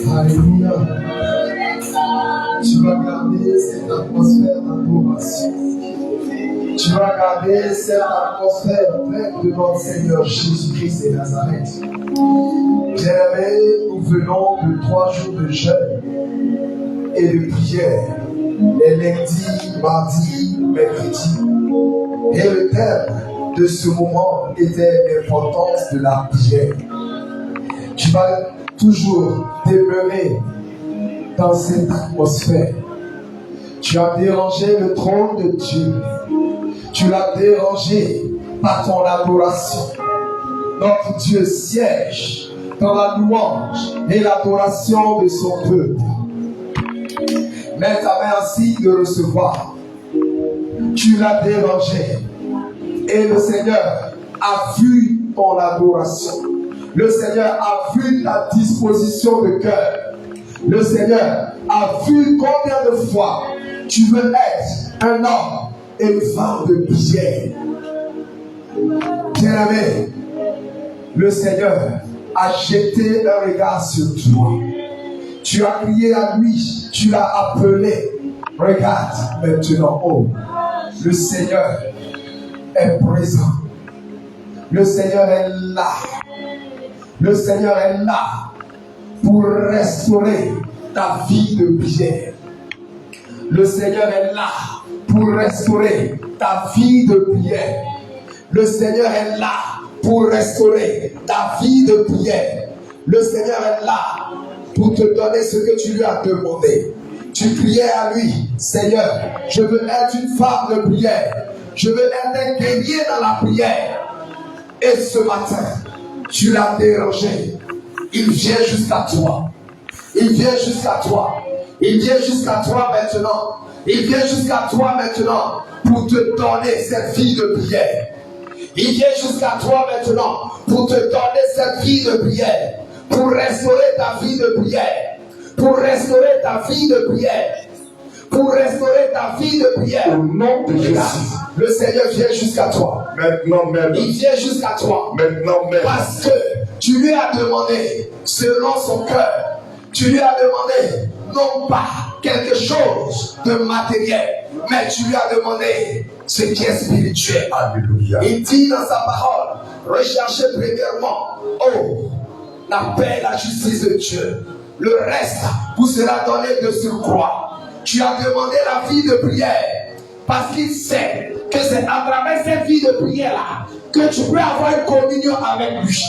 Alléluia. Tu vas garder cette atmosphère d'adoration. Tu vas garder cette atmosphère pleine de notre Seigneur Jésus-Christ de Nazareth. Bien-aimés, nous venons de 3 jours de jeûne et de prière, les lundis, mardis, mercredis. Et le thème de ce moment était l'importance de la prière. Tu vas toujours demeurer dans cette atmosphère. Tu as dérangé le trône de Dieu. Tu l'as dérangé par ton adoration. Notre Dieu siège dans la louange et l'adoration de son peuple. Mais tu avais ainsi de recevoir. Tu l'as dérangé. Et le Seigneur a vu ton adoration. Le Seigneur a vu ta disposition de cœur. Le Seigneur a vu combien de fois tu veux être un homme et une femme de prière. Bien-aimé, le Seigneur a jeté un regard sur toi. Tu as crié à lui, tu l'as appelé. Regarde maintenant, oh, le Seigneur est présent. Le Seigneur est là. Le Seigneur est là pour restaurer ta vie de prière. Le Seigneur est là pour restaurer ta vie de prière. Le Seigneur est là pour restaurer ta vie de prière. Le Seigneur est là pour te donner ce que tu lui as demandé. Tu criais à lui, Seigneur, je veux être une femme de prière. Je veux être un guerrier dans la prière. Et ce matin, tu l'as dérangé. Il vient jusqu'à toi. Il vient jusqu'à toi. Il vient jusqu'à toi maintenant. Il vient jusqu'à toi maintenant pour te donner cette vie de prière. Il vient jusqu'à toi maintenant pour te donner cette vie de prière. Pour restaurer ta vie de prière. Pour restaurer ta vie de prière. Pour restaurer ta vie de prière. Au nom de Jésus. Le Seigneur vient jusqu'à toi. Maintenant même. Il vient jusqu'à toi. Maintenant même. Parce que tu lui as demandé, selon son cœur, tu lui as demandé, non pas quelque chose de matériel, mais tu lui as demandé ce qui est spirituel. Alléluia. Il dit dans sa parole, recherchez premièrement, oh, la paix et la justice de Dieu. Le reste vous sera donné de surcroît. Tu as demandé la vie de prière parce qu'il sait que c'est à travers cette vie de prière-là que tu peux avoir une communion avec lui.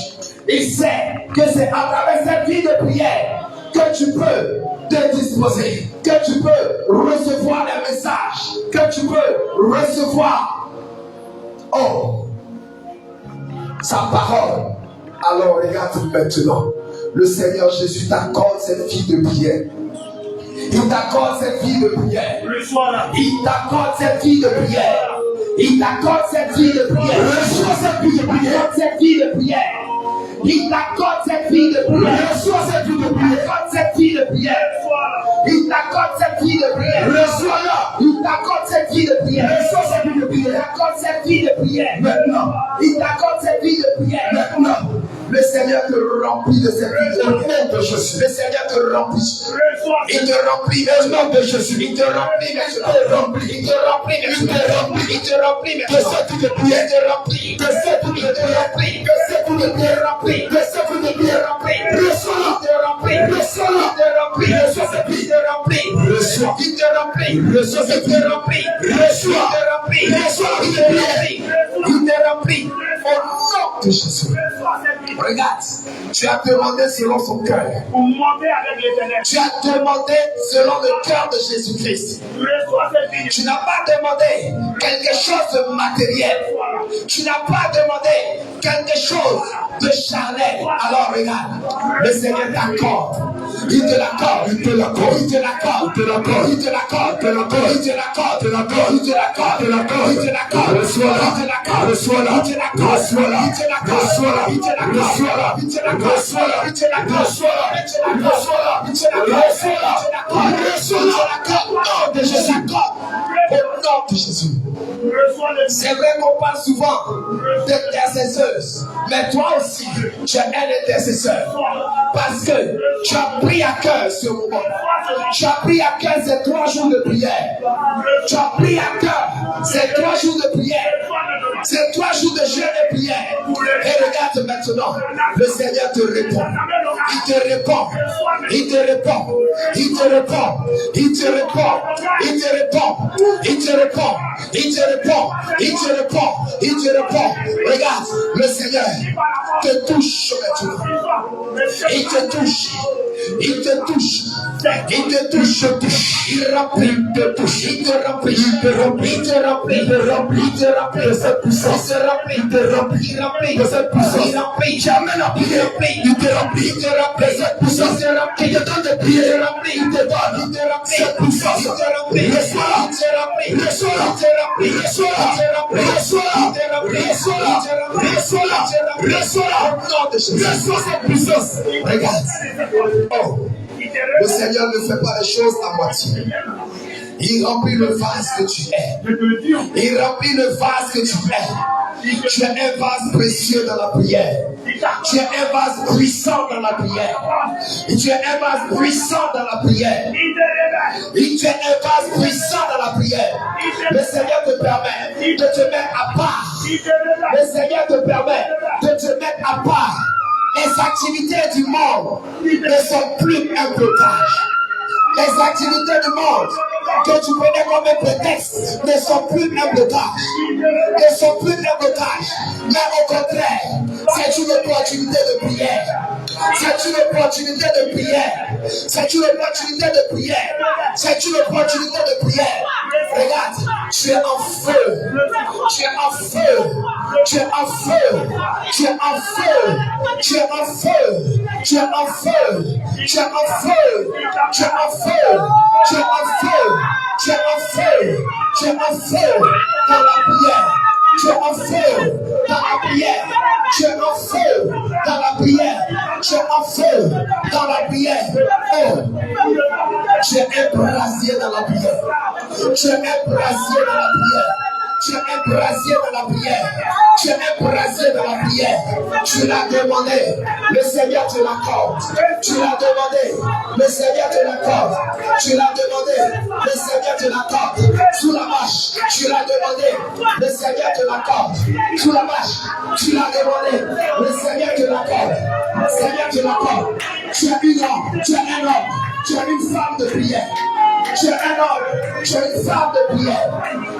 Il sait que c'est à travers cette vie de prière que tu peux te disposer, que tu peux recevoir les messages, que tu peux recevoir, oh, sa parole. Alors regarde maintenant, le Seigneur Jésus t'accorde cette vie de prière. Il t'accorde cette vie de prière. Il t'accorde cette vie de prière. Il t'accorde cette vie de prière. Reçois cette vie de prière. Cette vie de prière. Il t'accorde cette vie de prière. Reçois cette vie de prière. Il t'accorde cette vie de prière. Il t'accorde cette vie de prière. Reçois-la. Il t'accorde cette vie de prière. Reçois cette vie de prière. Il t'accorde cette vie de prière. Maintenant. Il t'accorde cette vie de prière. Maintenant. Le Seigneur te remplit de cette vie de prière. Le Seigneur te remplit. Il te remplit maintenant de Jésus. Il te remplit maintenant. Il te remplit. Il te remplit maintenant. Il te remplit maintenant. Que cette vie de prière te remplit. Que cette vie de prière remplit. Que cette vie de prière remplit. Que cette vie de prière remplit. Reçois-la. Il te remplit. Reçois-la. Il te remplit. Reçois cette vie. Il te remplit. Reçois. Il te remplit. Reçois cette vie. Il te remplit. Reçois. Il te remplit. Reçois. Il te remplit. Il te remplit. Au nom de Jésus. Regarde, tu as demandé selon son cœur. Tu as demandé selon le cœur de Jésus-Christ. Tu n'as pas demandé quelque chose de matériel. Tu n'as pas demandé quelque chose de charnel. Alors regarde, le Seigneur t'accorde. Il te l'accorde, il te l'accorde, il te l'accorde, il te l'accorde, il te l'accorde, il te l'accorde, il te l'accorde, il te l'accorde, il te l'accorde, il te l'accorde, il te l'accorde, reçois-la, il te l'accorde, reçois-la, il te l'accorde, reçois-la, il te l'accorde, reçois-la, il te l'accorde, reçois-la, il te l'accorde, reçois-la, il te l'accorde, reçois-la, il te l'accorde, reçois-la, il te l'accorde, reçois-la, au nom de Jésus, au nom de Jésus. C'est vrai qu'on parle souvent d'intercesseuse, mais toi aussi, tu es un intercesseur. Parce que tu as pris à cœur ce moment. Tu as pris à cœur ces 3 jours de prière. Tu as pris à cœur ces 3 jours de prière. Ces 3 jours de jeûne et prière. Et regarde maintenant, le Seigneur te répond. Il te répond. Il te répond. Il te répond. Il te répond. Il te répond. Il te répond. Il te répond. Il te répond. Il te répond. Regarde, le Seigneur te touche maintenant. Il te touche. Il te touche. Il te touche. Il remplit. Il te touche. Il te remplit. Il te remplit. Il te remplit. Il te remplit. Il te remplit de cette puissance. Il te remplit. Il te remplit. Il remplit de cette puissance. Il remplit. Jamais rempli. Il remplit. Il te remplit. Il te remplit de cette puissance. Il te remplit. Il te donne de prier. Il te remplit. Il te donne. Il te remplit cette puissance. Il te remplit. Reçois-la. Il te remplit. Reçois-la. Il te remplit. Reçois-la. Il te remplit. Reçois-la. Il te remplit. Reçois-la. Il te remplit. Reçois-la. Il te remplit. Reçois-la. Au nom de Jésus. Reçois cette puissance. Regarde. Oh. Le Seigneur ne fait pas les choses à moitié. Il remplit le vase que tu es. Il remplit le vase que tu es. Tu es un vase précieux dans la prière. Tu es un vase puissant dans la prière. Et tu es un vase puissant dans la prière. Et tu es un vase puissant dans la prière. Le Seigneur te permet de te mettre à part. Le Seigneur te permet de te mettre à part. Les activités du monde ne sont plus un blocage. Les activités du monde que tu prenais comme un prétexte ne sont plus un blocage. Ne sont plus un blocage. Mais au contraire, c'est une opportunité de prière. C'est une opportunité de prière. C'est une opportunité de prière. C'est une opportunité de prière. Regarde, tu es en feu. Tu es en feu. Tu es en feu. Tu es en feu. Tu es en feu. Tu es en feu. Tu es en feu. Tu es en feu. Tu es en feu. Tu es en feu. Tu es en feu dans la prière. Tu es en feu dans la prière. Tu es en feu dans la prière. Tu es en feu dans la prière. Oh, tu es un brasier dans la prière. Tu es un brasier dans la prière. Tu es un brasier dans la prière. Tu es un brasier dans la prière. Tu l'as demandé. Le Seigneur te l'accorde. Tu l'as demandé. Le Seigneur te l'accorde. Tu l'as demandé. Le Seigneur te l'accorde. Sous la marche. Tu l'as demandé. Le Seigneur te l'accorde. Sous la marche. Tu l'as demandé. Le Seigneur te l'accorde. Le Seigneur te l'accorde. Tu es une homme. Tu es un homme. Tu es une femme de prière. Tu es un homme, tu es une femme de prière.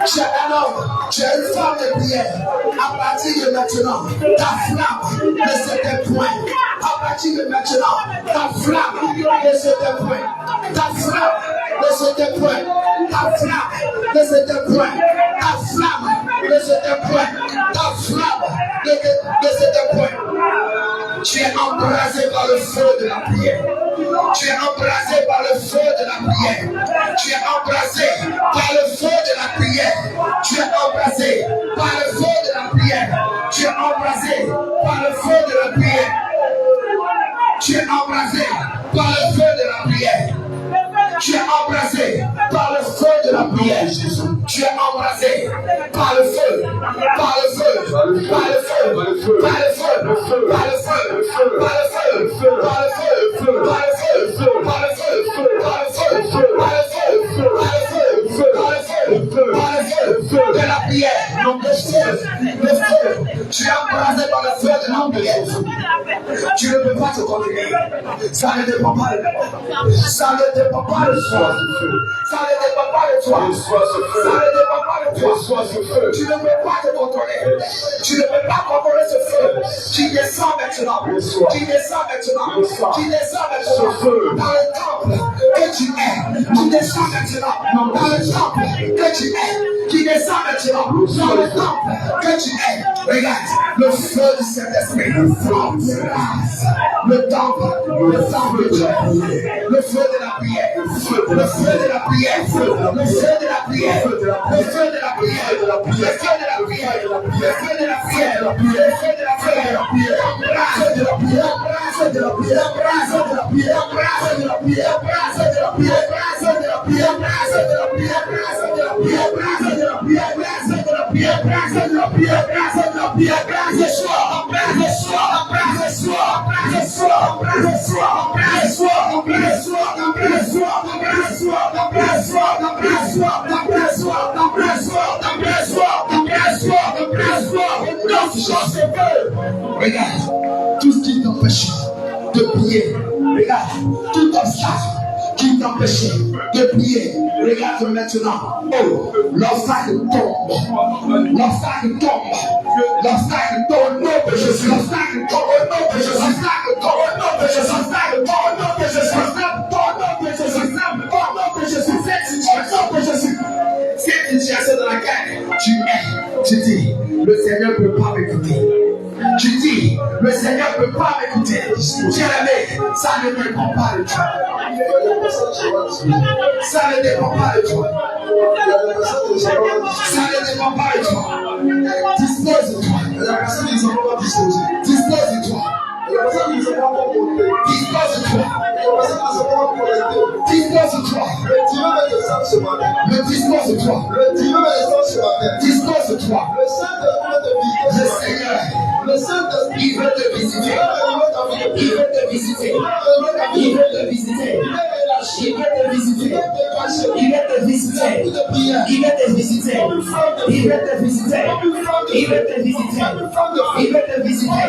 Tu es un homme, tu es une femme de prière. À partir de maintenant, ta flamme ne s'éteint point. À partir de maintenant, ta flamme ne s'éteint point. Ta flamme ne s'éteint point. Ta flamme ne s'éteint point. Ta flamme ne s'éteint point. Ta flamme ne s'éteint point. Tu es embrasé par le feu de la prière. Tu es embrasé par le feu de la prière. Tu es embrasé par le feu de la prière. Tu es embrasé par le feu de la prière. Tu es embrasé par le feu de la prière. Tu es embrasé par le feu de la prière. Tu es embrasé par le feu de la prière. Tu es embrasé par le feu, par le feu, par le feu, par le feu, par le feu, par le feu, par le feu, par le feu, par le feu, par le feu, par le feu, par le feu, par le feu, par le feu, par le feu de la prière. Le feu, tu es embrasé par le feu de la prière. Tu ne peux pas te contenir. Ça ne dépend pas de toi. Ça ne dépend pas de toi. Ça ne dépend pas de toi. Ça ne dépend pas de toi. Tu ne peux pas te contrôler. Tu ne peux pas contrôler ce feu qui descend maintenant. Qui descend maintenant. Qui descend maintenant. Dans le temple que tu es. Qui descend maintenant. Dans le temple que tu es. Qui descend maintenant. Dans le temple que tu es. Regarde, le feu du Saint-Esprit. Le temple de Dieu. Le feu de la prière. Le feu de la prière. Le feu de la prière. Le feu de la prière. Le feu de la prière. Le feu de la prière. Le feu de la prière. Le feu de la prière. Le feu de la prière. Le feu de la prière. Regarde, tout ce qui t'empêche de prier, regarde, tout obstacle qui t'empêchait de prier, regarde maintenant. Oh, l'obstacle tombe. L'obstacle tombe. L'obstacle tombe au nom de Jésus. L'obstacle tombe au nom de Jésus. L'obstacle tombe au nom de Jésus. L'obstacle tombe au nom de Jésus. L'obstacle tombe au nom de Jésus. L'obstacle tombe au nom de Jésus. Cette situation dans laquelle tu es, tu dis, le Seigneur ne peut pas m'écouter. Tu dis, le Seigneur ne peut pas m'écouter. Bien-aimé, ça ne dépend pas de toi. Ça ne dépend pas de toi. Ça ne dépend pas de toi. Dispose-toi. Dispose-toi. Dispose-toi. Dispose-toi. Dispose-toi. Dispose-toi. Le Seigneur, il veut te visiter. Il veut te visiter. Il veut te visiter. Il veut te visiter. Il veut te visiter. Il veut te visiter. Il veut te visiter. Il veut te visiter. Il veut te visiter.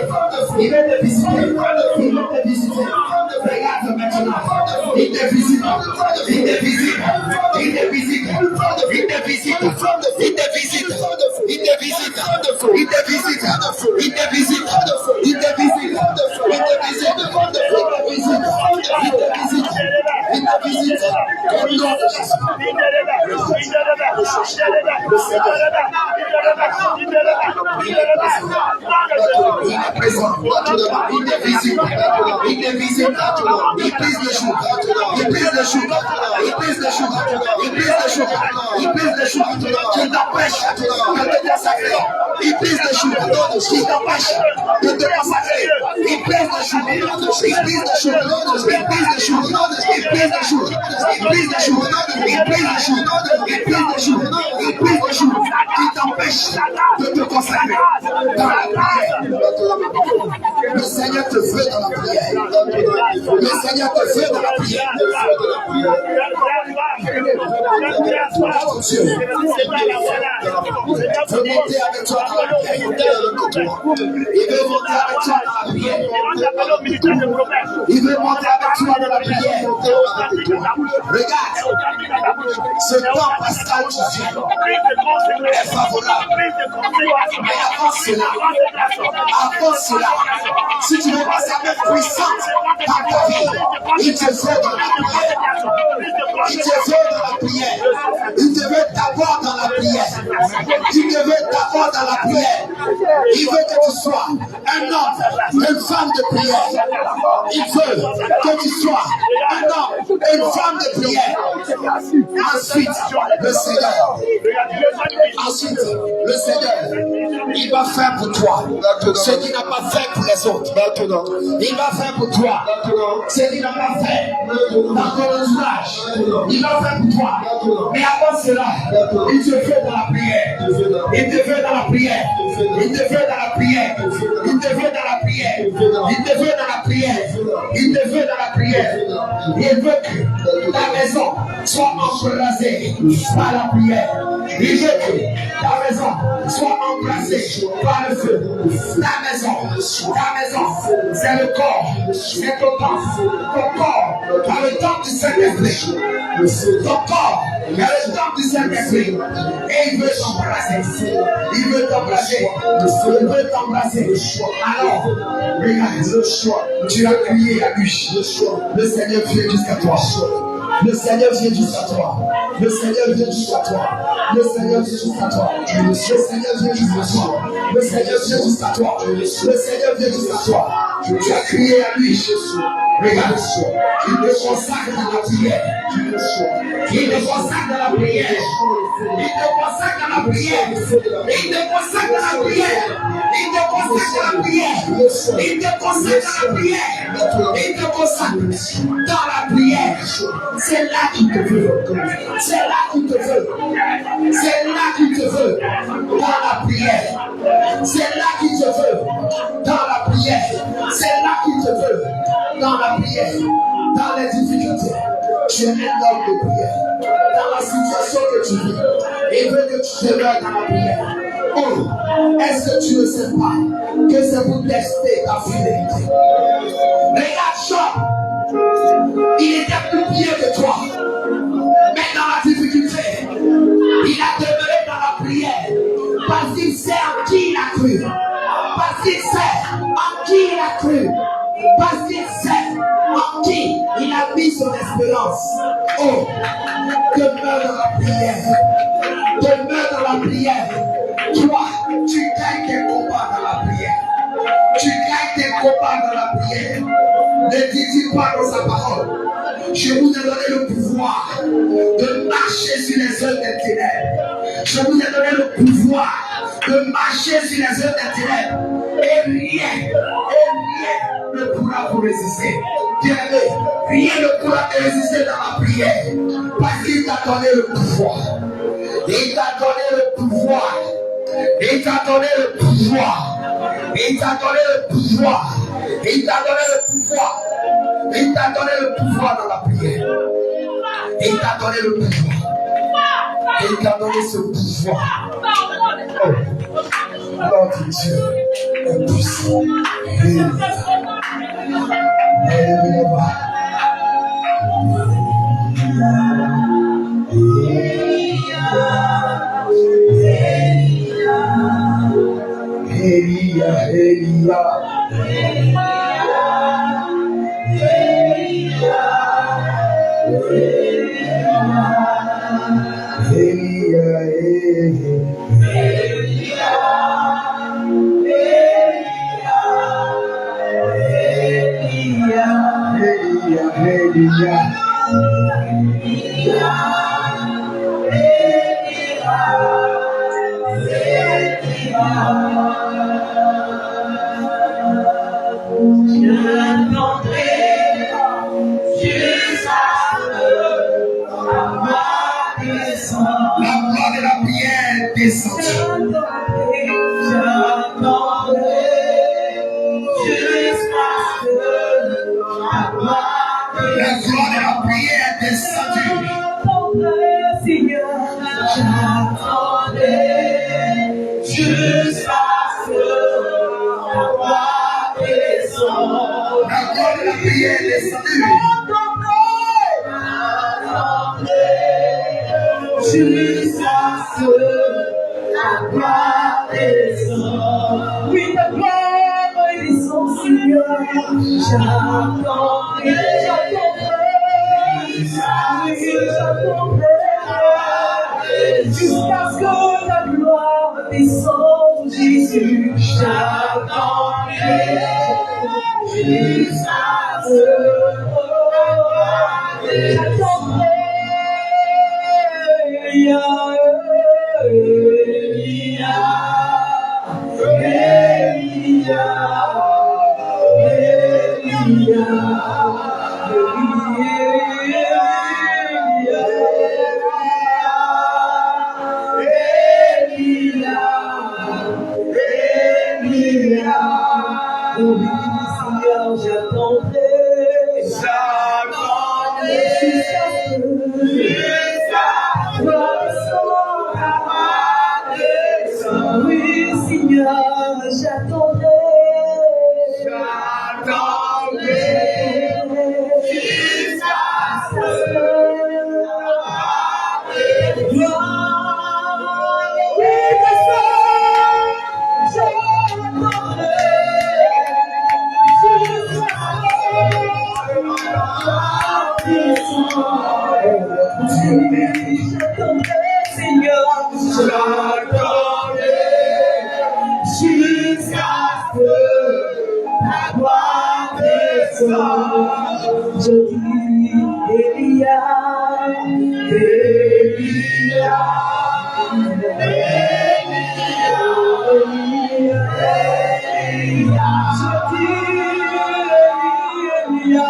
Il veut te visiter. Il veut te visiter. Regarde maintenant. Il te visite. Il te visite. Il te visite. Il te visite. Il te visite. Il te visite. Il te visite. Il te visite. Il te visite. Il te visite. Il te visite. Il te visite. Il est présent. Il te visite. Il te visite. Il prise le jour. Il prise le jour. Il prise le jour. Il prise le jour. Il prise le jour. Qui t'empêche de te consacrer. Il prise le jour. Qui t'empêche de te consacrer. Il prise le jour. Il prise le jour. Il prise le jour. Il prise le jour. Il prise le jour. Il prise le jour. Il prise le jour. Il prise le jour. Qui t'empêche de te consacrer dans la prière. Le Seigneur te veut dans la prière. Le Seigneur te veut dans la prière. Dieu veut monter avec toi dans la prière. Il veut monter avec toi dans la prière. Il veut monter avec toi dans la prière. Regarde, ce temps pascal qui vient est favorable. Mais avant cela, si tu veux pas sa main puissante dans ta vie, il te veut dans la prière. Il te veut dans la prière. Il te veut d'abord dans la prière. Il te veut d'abord dans la prière. Il veut que tu sois un homme, une femme de prière. Il veut que tu sois un homme, une femme de prière. Ensuite, le Seigneur, il va faire pour toi ce qu'il n'a pas fait pour les autres. Il va faire pour toi ce qu'il n'a pas fait dans ton entourage. Il va faire pour toi. Mais avant cela, il te fait dans la prière. Il te fait dans la prière. Il te fait dans la prière. Il te fait dans la prière. Il te fait dans la prière. Il te fait dans la prière. Il Il veut que ta maison soit embrasée par la prière. Il veut que ta maison soit embrasée par le feu. Ta maison, c'est le corps, c'est ton corps. Ton corps a le temps du Saint-Esprit. Ton corps a le temps du Saint-Esprit. Et il veut t'embrasser. Il veut t'embrasser. Il veut t'embrasser. Alors, regarde, tu as crié à lui. Le Seigneur vient jusqu'à toi. Le Seigneur vient jusqu'à toi. Le Seigneur vient jusqu'à toi. Le Seigneur vient jusqu'à toi. Le Seigneur vient jusqu'à toi. Le Seigneur vient jusqu'à toi. Le Seigneur vient jusqu'à toi. Tu as crié à lui. Regarde, il te consacre dans la prière. Il te consacre dans la prière. Il te consacre dans la prière. Il te consacre dans la prière. Il te consacre dans la prière. Il te consacre dans la prière. Il te consacre dans la prière. C'est là qu'il te veut. C'est là qu'il te veut. C'est là qu'il te veut. Dans la prière. C'est là qu'il te veut. Dans la prière. C'est là qu'il te veut. Dans la prière. Dans les difficultés. Tu es un homme de prière. Dans la situation que tu vis. Il veut que tu demeures dans la prière. Oh, est-ce que tu ne sais pas que c'est pour tester ta fidélité? Regarde Job. Il était plus pieux que toi. Mais dans la difficulté, il a demeuré dans la prière. Parce qu'il sait en qui il a cru. Parce qu'il sait en qui il a cru. Parce qu'il sait en qui il a mis son espérance. Oh, demeure dans la prière. Demeure dans la prière. Toi, tu gagnes tes combats dans la prière. Tu gagnes tes combats dans la prière. Ne dis-t-il pas dans sa parole. Je vous ai donné le pouvoir de marcher sur les œuvres des ténèbres. Je vous ai donné le pouvoir de marcher sur les œuvres des ténèbres. Et rien ne pourra vous résister. Bien-aimé, rien ne pourra te résister dans la prière. Parce qu'il t'a donné le pouvoir. Il t'a donné le pouvoir. Il t'a donné le pouvoir. Il t'a donné le pouvoir. Il t'a donné le pouvoir. Il t'a donné le pouvoir dans la prière. Il t'a donné le pouvoir. Il t'a donné ce pouvoir. Oh, notre Dieu est puissant. Jusqu'à ce que la gloire descende, Jésus, j'attendrai. Jusqu'à ce que j'attendrai. J'attendrai. Je dis Elia, Elia, Elia, je dis Elia,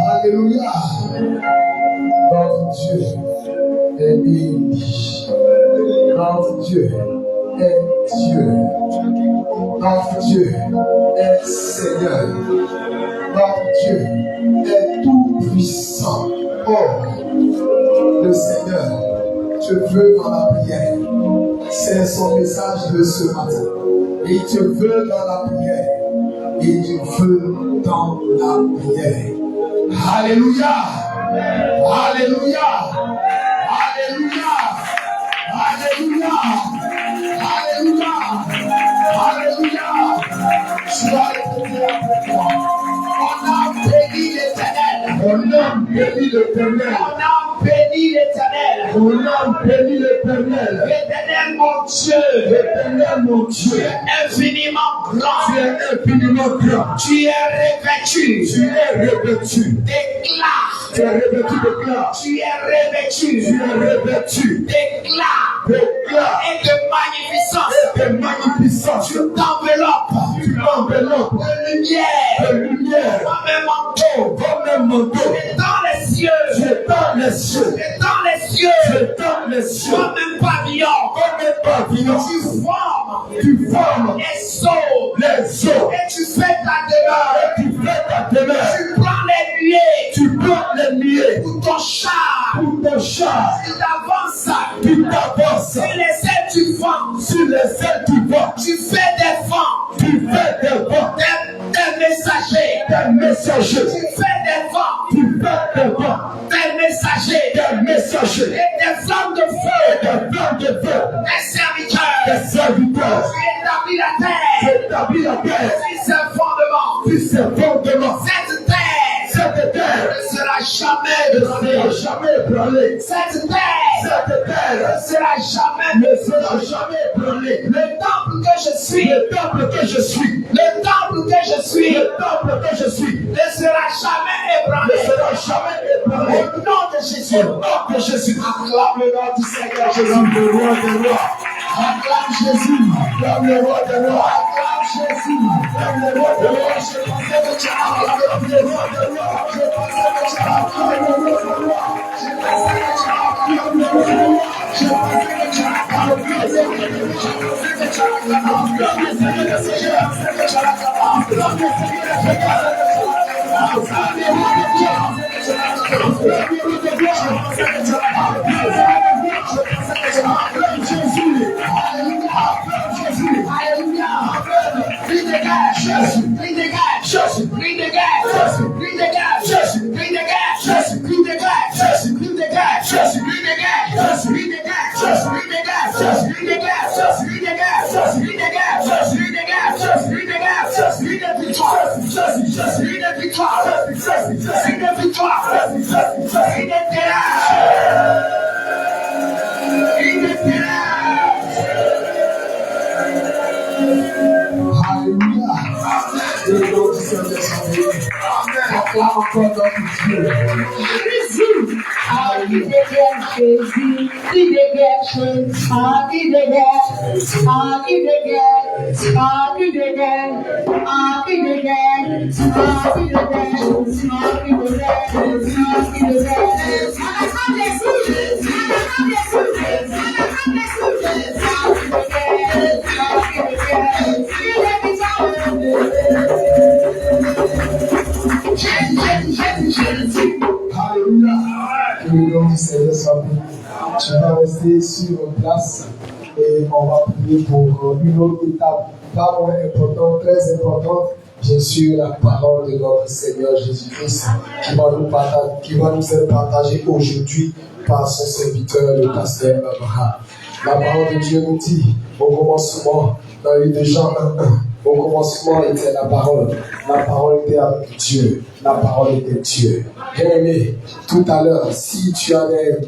Alléluia. Notre Dieu est béni. Notre Dieu est Dieu. Notre Dieu est Seigneur. Notre Dieu est tout puissant. Oh, le Seigneur, je veux dans la prière. C'est son message de ce matin. Et tu veux dans la prière. Et tu veux dans la prière. Alléluia. Alléluia. Alléluia. Alléluia. Alléluia. Alléluia. Tu vas répéter après moi. On a béni l'Éternel. On a béni l'Éternel. On a béni l'Éternel. On a béni l'Éternel. L'Éternel mon Dieu. L'Éternel mon Dieu. Infiniment grand. Tu es infiniment grand. Tu es revêtu. Tu es revêtu. D'éclat. Tu es revêtu d'éclat. Tu es revêtu. Tu es revêtu d'éclat. D'éclat. Et de magnificence. Et de magnificence. Tu t'enveloppes. Tu t'enveloppes. De lumière. De lumière. Comme un manteau. Comme un manteau. Et dans les cieux. C'est dans les cieux. Et dans les cieux. C'est dans les cieux. Comme un pavillon. Comme un pavillon. Tu formes les sauts. Les eaux. Et tu fais ta demeure. Et tu fais ta demeure. Tu prends les nuées. Tu prends les nuées. Pour ton char. Pour ton char. Tu t'avances. Tu t'avances. Sur les ailes tu vents. Sur les ailes tu vents. Tu fais des vents. Tu fais des vents. Des messagers. Des messagers. Tu fais des vents. Tu fais des vents. Des messagers. Des messagers. Et des flammes de feu. Et des flammes de feu. Des serviteurs. Des serviteurs. Tu établis la terre. Tu établis la terre. Sur ses fondements. Sur ses fondements. Cette terre. Cette terre. Ne sera jamais ne sera jamais ébranlé. Cette terre ne sera jamais ébranlée. Le temple que je suis, Le temple que je suis, le temple que je suis, le temple que je suis, ne sera jamais ne ébranlé. sera jamais ébranlé. Au nom de Jésus, Au nom de Jésus, acclame le nom du Seigneur Jésus. acclame le roi des rois, Acclame Jésus. acclame le roi des rois, Acclame Jésus. acclame le roi des rois, Je pensais que tu as acclame le roi des rois, Je pensais que tu as acclame le roi des rois, Je pensais que tu as acclame le roi des rois, Je pensais que tu as acclame le roi des rois, acclame le Seigneur des Seigneurs, acclame le Seigneur des Acclame encore notre Dieu. Alléluia. Que le nom du Seigneur soit béni. Tu vas rester sur place et on va prier pour une autre étape, pas moins importante, très importante. Bien sûr, la parole de notre Seigneur Jésus-Christ qui va nous être partagée aujourd'hui par son serviteur, le pasteur Abraham. La parole de Dieu nous dit, au commencement, dans le livre de Jean 1:1, au commencement était la parole était avec Dieu, la parole était Dieu. Bien-aimé, tout à l'heure, si tu as des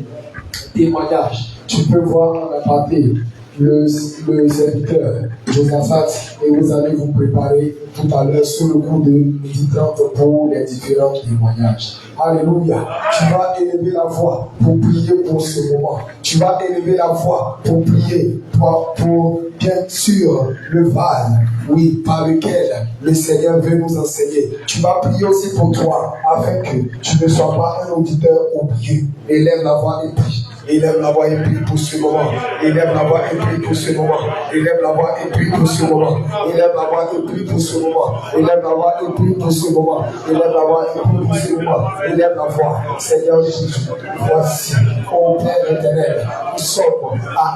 témoignages, tu peux voir en aparté le serviteur Josaphat et vous allez vous préparer tout à l'heure sous le coup de 10h30 pour les différents témoignages. Alléluia. Tu vas élever la voix pour prier pour ce moment. Tu vas élever la voix pour prier pour bien sûr le val, oui, par lequel le Seigneur veut nous enseigner. Tu vas prier aussi pour toi afin que tu ne sois pas un auditeur oublié. Élève la voix et prie. Élève la voix et prie pour ce moment. Élève la voix et prie pour ce moment. Élève la voix et prie pour ce moment. Élève la voix et prie pour ce moment. Élève la voix et prie pour ce moment. Élève la voix et prie pour ce moment. Élève la voix. Seigneur Jésus, voici, ô Père éternel, nous sommes à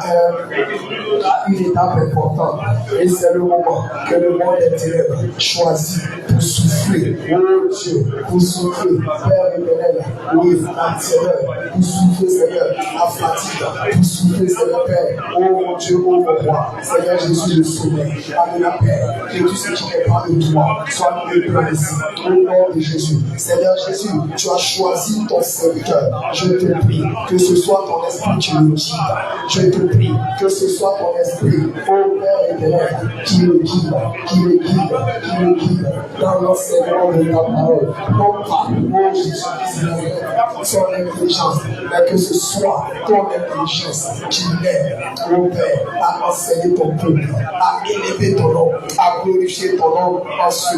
une étape importante. Et c'est le moment que le monde des ténèbres choisit pour souffler. Oh Dieu, pour souffler. Père éternel, oui, la terreur, pour souffler, Seigneur, la fatigue, pour souffler, Seigneur Père. Oh mon Dieu, oh mon roi, Seigneur Jésus, le sommet, avec la paix, que tout ce qui n'est pas de toi soit ébranlé ici. Au nom de Jésus, Seigneur Jésus, tu as choisi ton serviteur. Je te prie que ce soit ton esprit qui le guide. Je te prie que ce soit ton esprit, ô Père éternel, qui le guide dans l'enseignement de ta parole. Non pas, ô Jésus-Christ, son intelligence, mais que ce soit ton intelligence qui l'aide, ô Père, à enseigner ton peuple, à élever ton nom, à glorifier ton nom en ce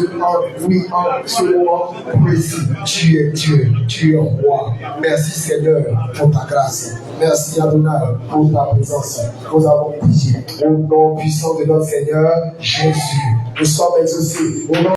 moment précis. Tu es Dieu, tu es roi. Merci Seigneur pour ta grâce. Merci Adonai pour ta présence. Nous avons prié au nom puissant de notre Seigneur Jésus. Nous sommes exaucés au nom